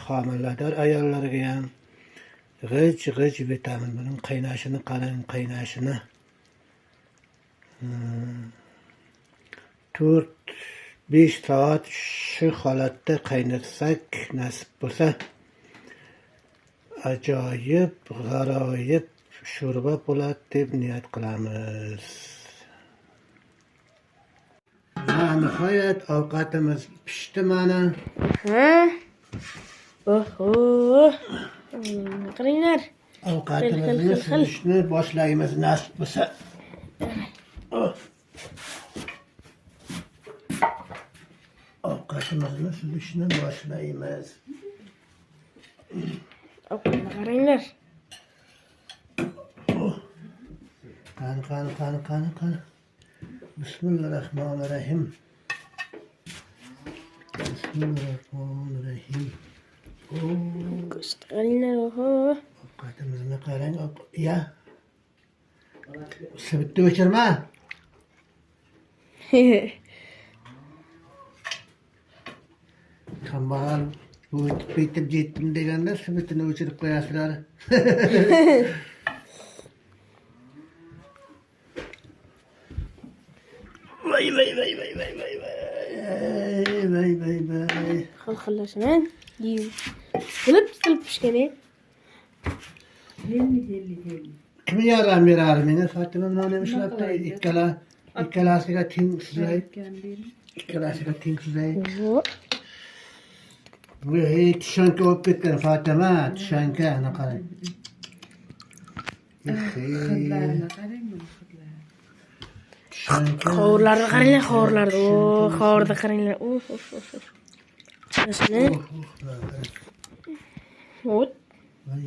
homilador ayollarga ham g'ij vitamin. Buning qaynashini qarang, qaynashini. 4-5 soat shu holatda qaynatsak, nasib bo'lsa, ajoyib, g'aroyib sho'rva bo'ladi deb niyat qilamiz. Va nihoyat ovqatimiz pishdi mana. Oho. Qaranglar. Ovqatimizni suzishni boshlaymiz nasib bo'lsa. Ovqatimizni suzishni boshlaymiz. Qaranglar. Qani. Bismillahirrohmanirrohim. Go'sht qaranglar. Oho. Ovqatimizni qarang. Ya. Sibitni o'chirma. Kambag'al bu bitib jetdim deganda sibitini o'chirib qo'yasizlar. Vay. Xil-xillashman. Silib pishgan. Kim yordam beradi menga? Fatima nima ishlabdi? Ikkalasiga teng suzay. Bu tishanka olib ketgan Fatima, tishanka ana qarang. Qovurlarni qaranglar, qovurlarni. Qovurda qaranglar. Shuni. Ot. Vay.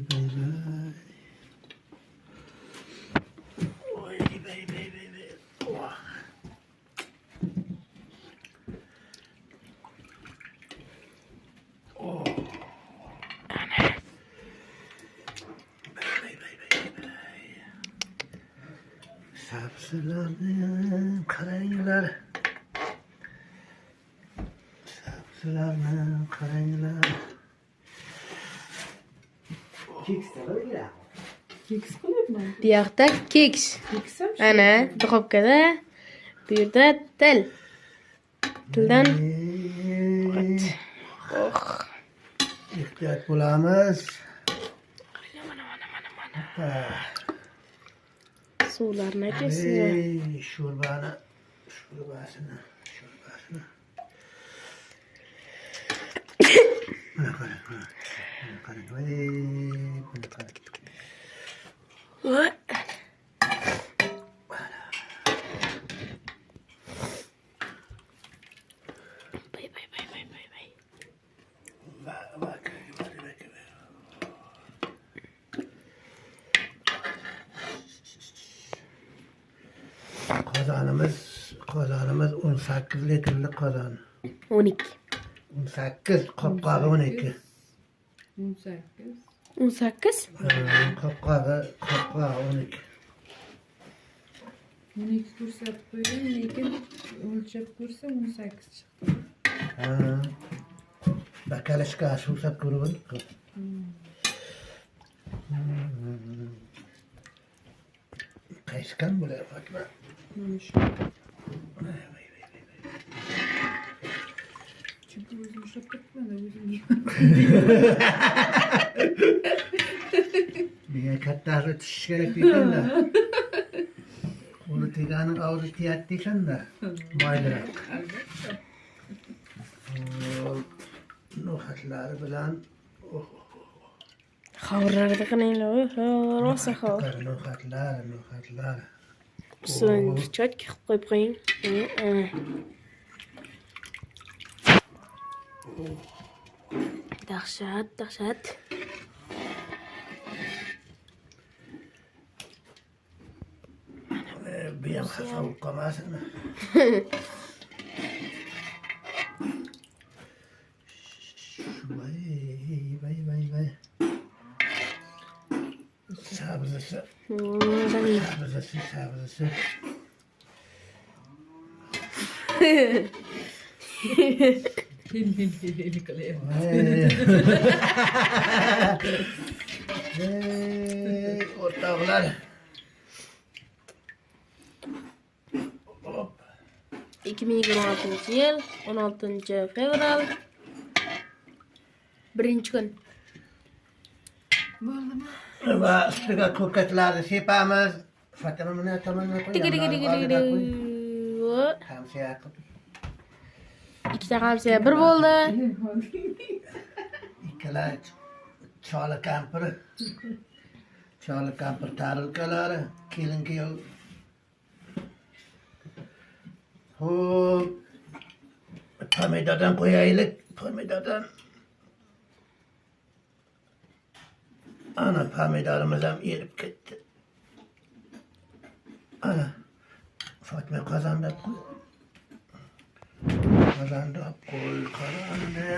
Sabzilarni qaranglar. Keks qilyapman. Bu yoqda keks. Ana, duxovkada. Bu yerda til. Tildan Ehtiyot bo'lamiz. mana. Suvlarni aytasiz. Sho'rbasini. Mana qarang. Qozonimiz 18 litrlik qozon. 12. 18, qopqog'i 12. 18? Qopqog'i 12. 12 ko'rsatib qo'ygan, lekin o'lchab ko'rsa 18 chiqdi. Bakalashga asosab ko'rib. Qayskan bo'lar Fatma? Mana shu. Chunki o'zim ushlab ketmadi, o'zim. Menga kattasi tishish kerak ekanda. Qo'li teganing og'zi tiyadi desanda. Mayliroq. No'xatlari bilan Xavrlarda qaranglar. Rosa xavr. No'xatlar. So'ng cho'tki qilib qo'yib qo'ying. Dahshat. Bu ham xafa bo'lib qolmasinmi? Vay. Sabzisi. Hil qilyapti. O'rtoqlar. Hop. 2026-yil 16-fevral. Birinchi kun. Bo'ldimi? Va ustiga ko'katlarni sepamiz. Fatima buni tomonga Tigi. Hamsiya qilib. Ikkita hamsiya bir bo'ldi. Ikkala chola kampir. Chola kampir tarilkalari, kelin kuyov. Xo'p. Pomidordan qo'yaylik, pomidordan. Ana pomidorimiz ham erib ketdi. Ana Fatima qozonda qo'y. Qozonda qo'y, qarandi.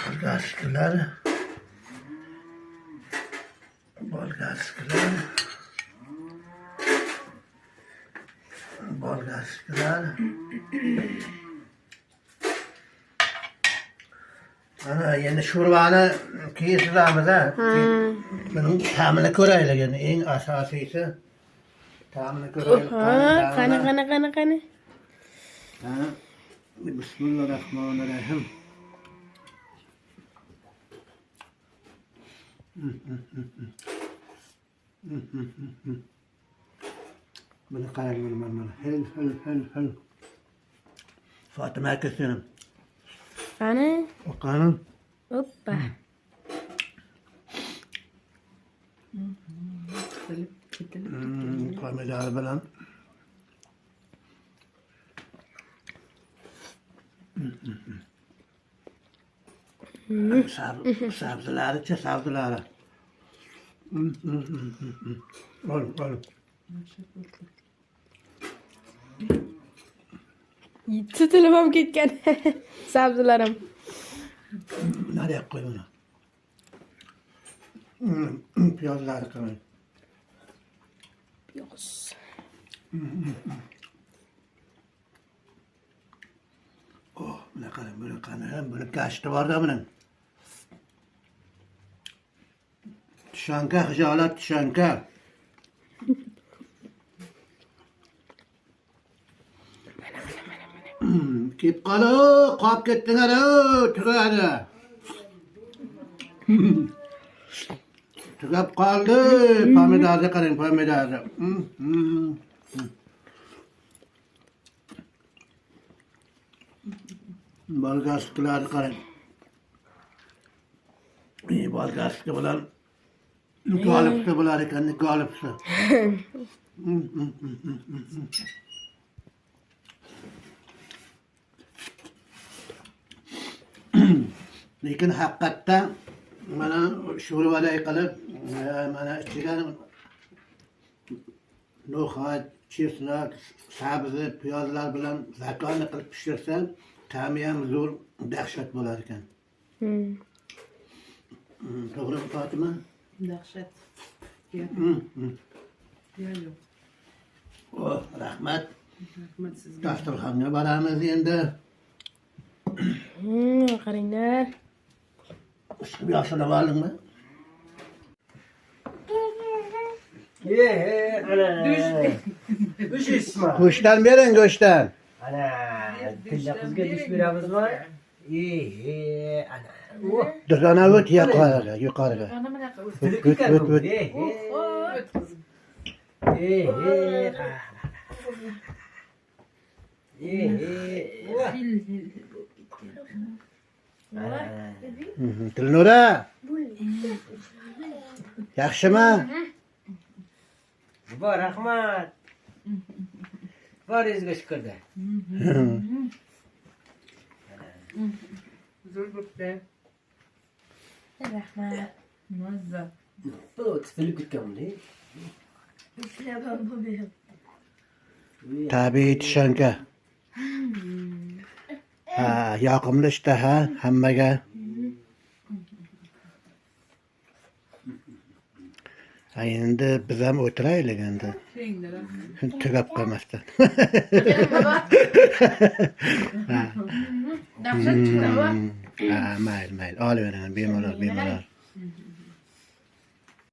Bolgarskilar. Ana endi sho'rvani kesamiz ha. Buning ta'mini ko'raylik endi eng asosiysi ta'mini ko'raylik. Qani. Ha. Bismillahirrohmanirrohim. Buni qarang mana. Hil. Fatima akasin. Qani? Qani? Hoppa. Pomidor bilan. Sabzilari. Ol. Tutilib ham ketgan sabzilarim. Nereye koy bunu? Piyazları koy. Piyoz. Oh, böyle kanı. Böyle kaçtı var da bunun. Tüşanka, hıcalat tüşanka. Kep qalı, qop ketdinglar, tugadi. Tugab qoldi. Pomidorni qarang, pomidorni. Bolgarskilarni qarang. Bolgarski bilan golibsi bo'lar ekan, golibsi. Lekin haqiqatdan mana sho'rvaday qilib, mana ichiga no'xat, chesnak, sabzi, piyozlar bilan zakonni qilib pishirsa, ta'mi ham zo'r, dahshat bo'lar ekan. To'g'rimi Fatima? Dahshat. Yo'q. Oh, rahmat. Rahmat sizga. Dasturxonga boramiz endi. Qaranglar. Yoshini oldingmi? Duş ismi. Go'shtdan bering, go'shtdan. Ana, tilla qizga dush beramizmi? Ana. Durana o't yuqoriga. Ana bunaqa o'zi. Tili ketar bu. Dilnura. Yaxshimi? Bor, rahmat. Boringizga shukrda. Zo'r bo'pti. Rahmat. Mazza. Bu tili ketganmi? Tabiiy tishanka. Ha, yoqimli ishtaha hammaga. Ha endi biz ham o'tiraylik endi. Keyindir. Tugab qolmasdan. Dahshat chiqdi baba. Ha, mayli, mayli. Olaveraman, bemalol, bemalol.